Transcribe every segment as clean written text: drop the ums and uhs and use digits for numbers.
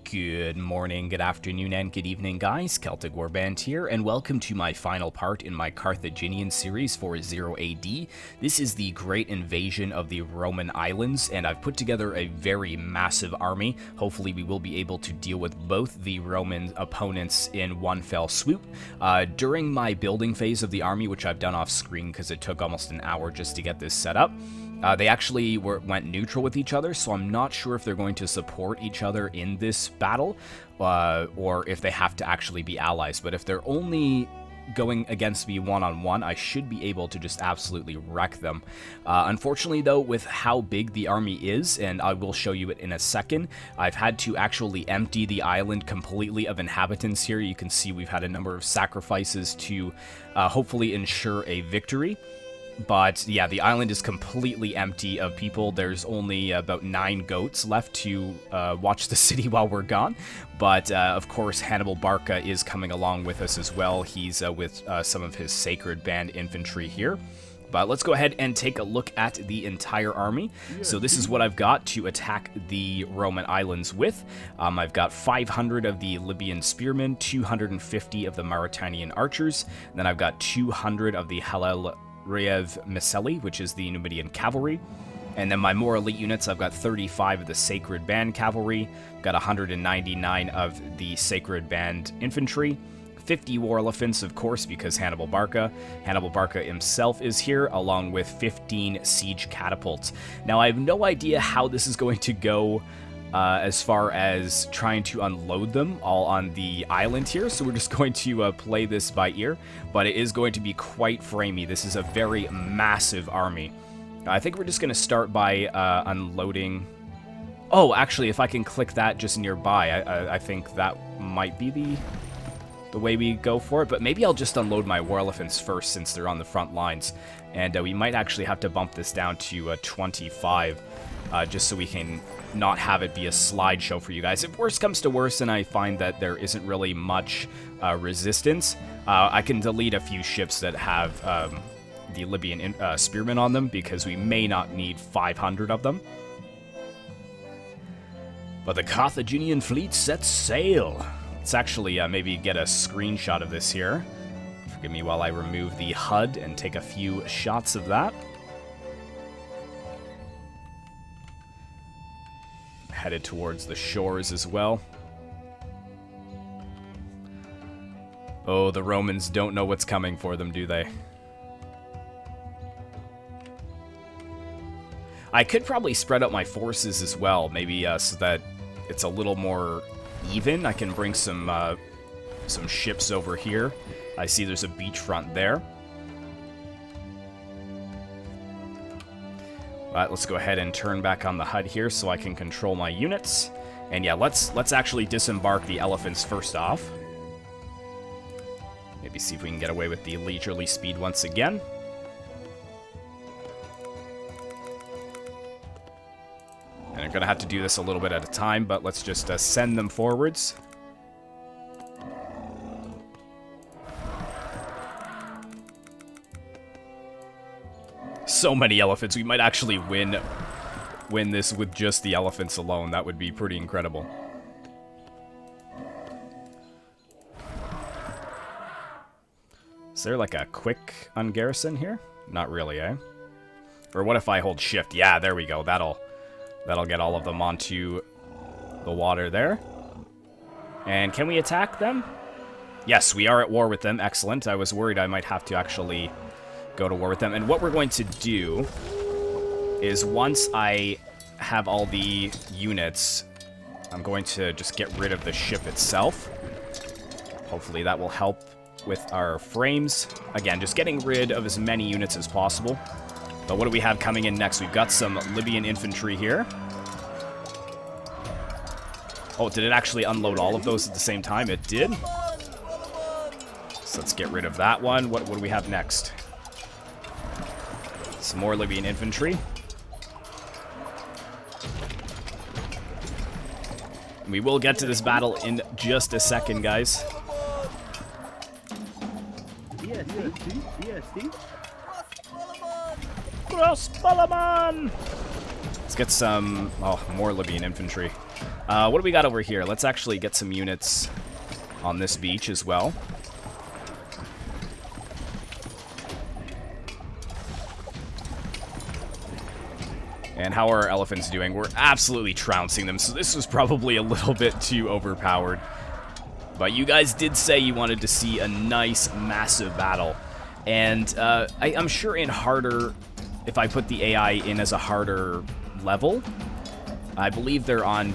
Good morning, good afternoon, and good evening, guys. Celtic Warband here, and welcome to my final part in my Carthaginian series for 0 AD. This is the Great Invasion of the Roman Islands, and I've put together a very massive army. Hopefully we will be able to deal with both the Roman opponents in one fell swoop. During my building phase of the army, which I've done off screen because it took almost an hour just to get this set up, they actually went neutral with each other, so I'm not sure if they're going to support each other in this battle, or if they have to actually be allies. But if they're only going against me one-on-one, I should be able to just absolutely wreck them. Unfortunately, though, with how big the army is, and I will show you it in a second, I've had to actually empty the island completely of inhabitants here. You can see we've had a number of sacrifices to hopefully ensure a victory. But yeah, the island is completely empty of people. There's only about 9 goats left to watch the city while we're gone. But of course, Hannibal Barca is coming along with us as well. He's with some of his sacred band infantry here. But let's go ahead and take a look at the entire army. So this is what I've got to attack the Roman islands with. I've got 500 of the Libyan spearmen, 250 of the Mauritanian archers, and then I've got 200 of the Rev Miseli, which is the Numidian cavalry. And then my more elite units, I've got 35 of the Sacred Band cavalry, got 199 of the Sacred Band infantry, 50 war elephants, of course, because Hannibal Barca himself is here, along with 15 siege catapults. Now, I have no idea how this is going to go as far as trying to unload them all on the island here, so we're just going to play this by ear, but it is going to be quite framey. This is a very massive army. I think we're just going to start by unloading. Oh, actually, if I can click that just nearby, I think that might be the way we go for it, but maybe I'll just unload my war elephants first since they're on the front lines, and we might actually have to bump this down to 25, just so we can not have it be a slideshow for you guys. If worst comes to worst and I find that there isn't really much resistance, I can delete a few ships that have the Libyan spearmen on them, because we may not need 500 of them. But the Carthaginian fleet sets sail. Let's actually maybe get a screenshot of this here. Forgive me while I remove the HUD and take a few shots of that. Headed towards the shores as well. Oh, the Romans don't know what's coming for them, do they? I could probably spread out my forces as well, maybe so that it's a little more even. I can bring some ships over here. I see there's a beachfront there. Alright, let's go ahead and turn back on the HUD here so I can control my units. And yeah, let's actually disembark the elephants first off. Maybe see if we can get away with the leisurely speed once again. And I'm going to have to do this a little bit at a time, but let's just send them forwards. So many elephants. We might actually win this with just the elephants alone. That would be pretty incredible. Is there like a quick ungarrison here? Not really, eh? Or what if I hold shift? Yeah, there we go. That'll get all of them onto the water there. And can we attack them? Yes, we are at war with them. Excellent. I was worried I might have to actually go to war with them. And what we're going to do is, once I have all the units, I'm going to just get rid of the ship itself. Hopefully that will help with our frames. Again, just getting rid of as many units as possible. But what do we have coming in next? We've got some Libyan infantry here. Oh, did it actually unload all of those at the same time? It did. So let's get rid of that one. What do we have next? Some more Libyan infantry. We will get to this battle in just a second, guys. Cross Palaman! Let's get some... Oh, more Libyan infantry. What do we got over here? Let's actually get some units on this beach as well. And how are our elephants doing? We're absolutely trouncing them, so this was probably a little bit too overpowered. But you guys did say you wanted to see a nice, massive battle. And I'm sure in harder, if I put the AI in as a harder level, I believe they're on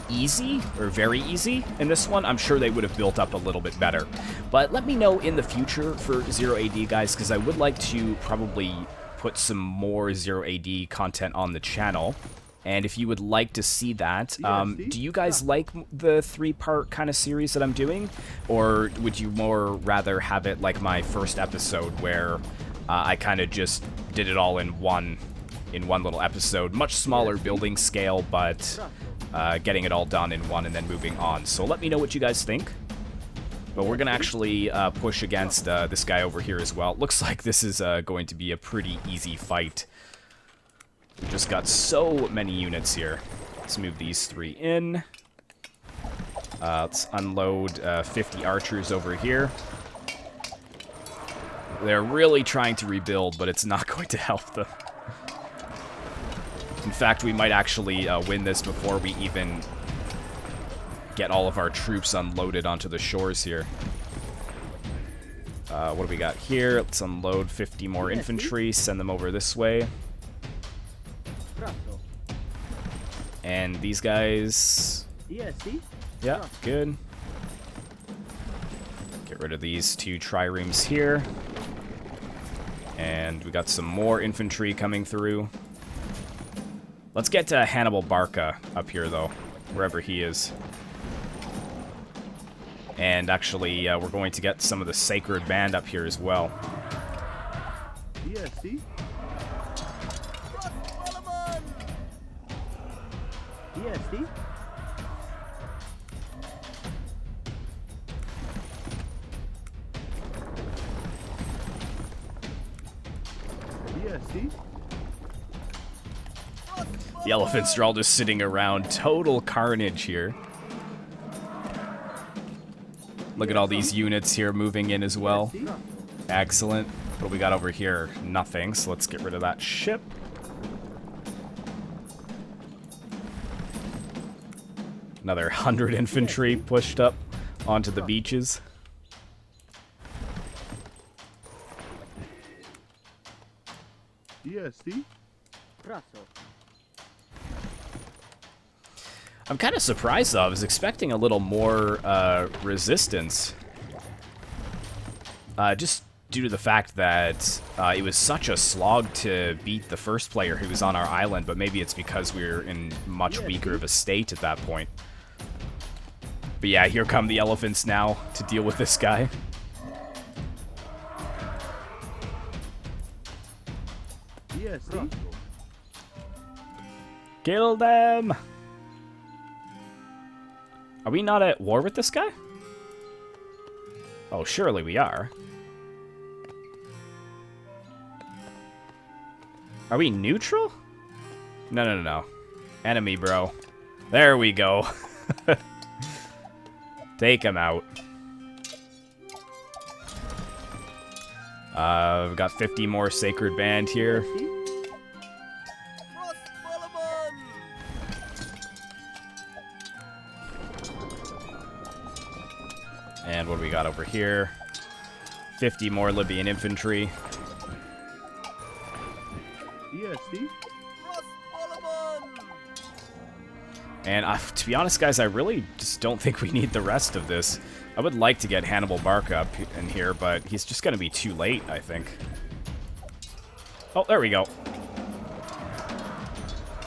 easy, or very easy in this one. I'm sure they would have built up a little bit better. But let me know in the future for 0AD, guys, because I would like to probably put some more 0AD content on the channel. And if you would like to see that, do you guys like the 3-part kind of series that I'm doing? Or would you more rather have it like my first episode where I kind of just did it all in one little episode? Much smaller building scale, but getting it all done in one and then moving on. So let me know what you guys think. But we're going to actually push against this guy over here as well. Looks like this is going to be a pretty easy fight. We've just got so many units here. Let's move these 3 in. Let's unload 50 archers over here. They're really trying to rebuild, but it's not going to help them. In fact, we might actually win this before we even get all of our troops unloaded onto the shores here. What do we got here? Let's unload 50 more infantry, send them over this way. And these guys... Yeah, good. Get rid of these 2 triremes here. And we got some more infantry coming through. Let's get to Hannibal Barca up here, though, wherever he is. And actually, we're going to get some of the Sacred Band up here as well. The elephants are all just sitting around. Total carnage here. Look at all these units here moving in as well. Excellent. What do we got over here? Nothing, so let's get rid of that ship. Another 100 infantry pushed up onto the beaches. I'm kind of surprised, though. I was expecting a little more resistance. Just due to the fact that it was such a slog to beat the first player who was on our island, but maybe it's because we were in much weaker of a state at that point. But yeah, here come the elephants now to deal with this guy. Kill them! Are we not at war with this guy? Oh, surely we are. Are we neutral? No, no, no, no. Enemy, bro. There we go. Take him out. We've got 50 more Sacred Band here. And what do we got over here? 50 more Libyan infantry. And to be honest, guys, I really just don't think we need the rest of this. I would like to get Hannibal Barca up in here, but he's just going to be too late, I think. Oh, there we go.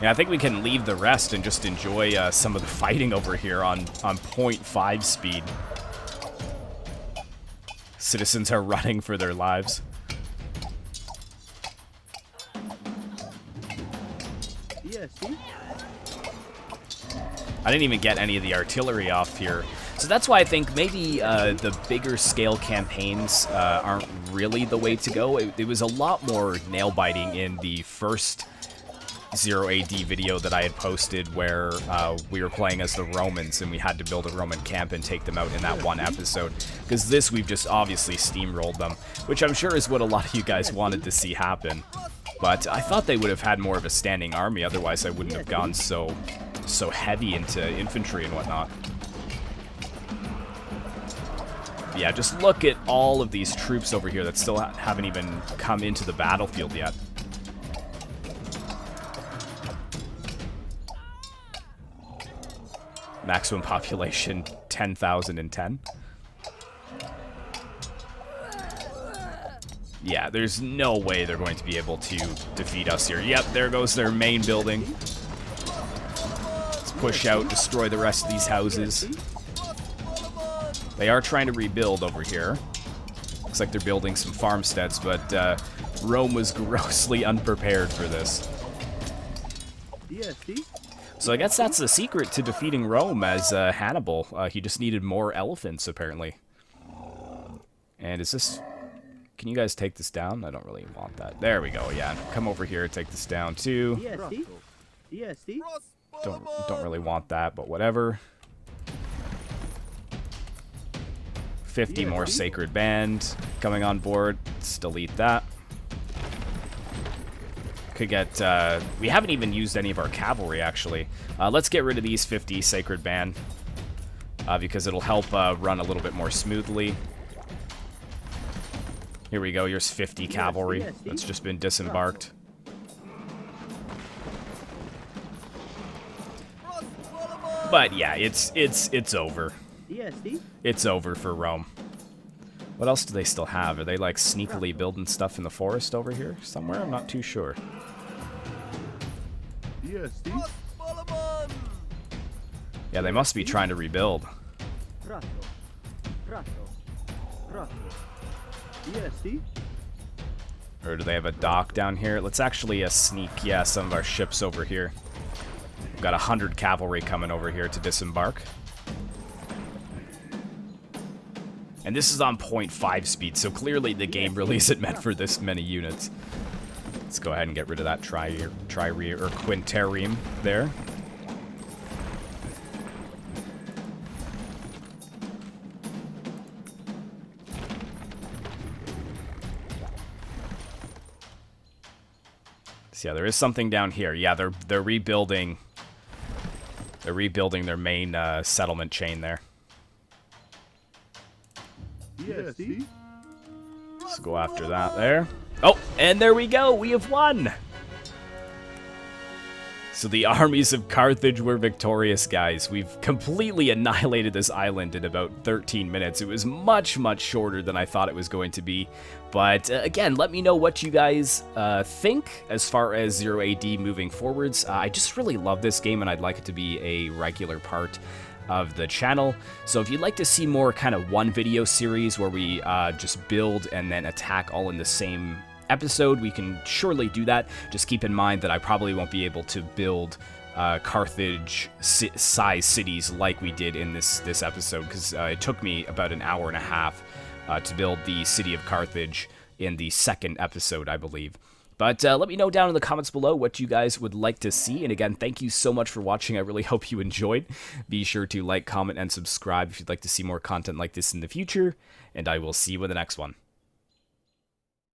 Yeah, I think we can leave the rest and just enjoy some of the fighting over here on 0.5 speed. Citizens are running for their lives. I didn't even get any of the artillery off here. So that's why I think maybe the bigger scale campaigns aren't really the way to go. It was a lot more nail-biting in the first 0 AD video that I had posted where we were playing as the Romans and we had to build a Roman camp and take them out in that one episode. Because this, we've just obviously steamrolled them, which I'm sure is what a lot of you guys wanted to see happen. But I thought they would have had more of a standing army, otherwise I wouldn't have gone so heavy into infantry and whatnot. Yeah, just look at all of these troops over here that still haven't even come into the battlefield yet. Maximum population 10,010. Yeah, there's no way they're going to be able to defeat us here. Yep, there goes their main building. Let's push out, destroy the rest of these houses. They are trying to rebuild over here. Looks like they're building some farmsteads, but Rome was grossly unprepared for this. So I guess that's the secret to defeating Rome as Hannibal. He just needed more elephants, apparently. And is this... Can you guys take this down? I don't really want that. There we go, yeah. Come over here, take this down too. Don't really want that, but whatever. 50 more Sacred Band coming on board. Let's delete that. Could get... we haven't even used any of our cavalry, actually. Let's get rid of these 50 Sacred Band. Because it'll help run a little bit more smoothly. Here we go, here's 50 cavalry that's just been disembarked. But yeah, it's over. It's over for Rome. What else do they still have? Are they like sneakily building stuff in the forest over here somewhere? I'm not too sure. Yeah, they must be trying to rebuild. Or do they have a dock down here? Let's actually sneak, yeah, some of our ships over here. We've got 100 cavalry coming over here to disembark. And this is on 0.5 speed, so clearly the game really isn't meant for this many units. Let's go ahead and get rid of that trireme or quintereme there. So yeah, there is something down here. Yeah, they're rebuilding. They're rebuilding their main settlement chain there. Let's go after that there. Oh, and there we go. We have won. So the armies of Carthage were victorious, guys. We've completely annihilated this island in about 13 minutes. It was much, much shorter than I thought it was going to be. But again, let me know what you guys think as far as 0 AD moving forwards. I just really love this game, and I'd like it to be a regular part of the channel. So if you'd like to see more kind of one video series where we just build and then attack all in the same episode, we can surely do that. Just keep in mind that I probably won't be able to build Carthage-size cities like we did in this episode, because it took me about an hour and a half to build the city of Carthage in the second episode, I believe. But let me know down in the comments below what you guys would like to see. And again, thank you so much for watching. I really hope you enjoyed. Be sure to like, comment, and subscribe if you'd like to see more content like this in the future. And I will see you in the next one.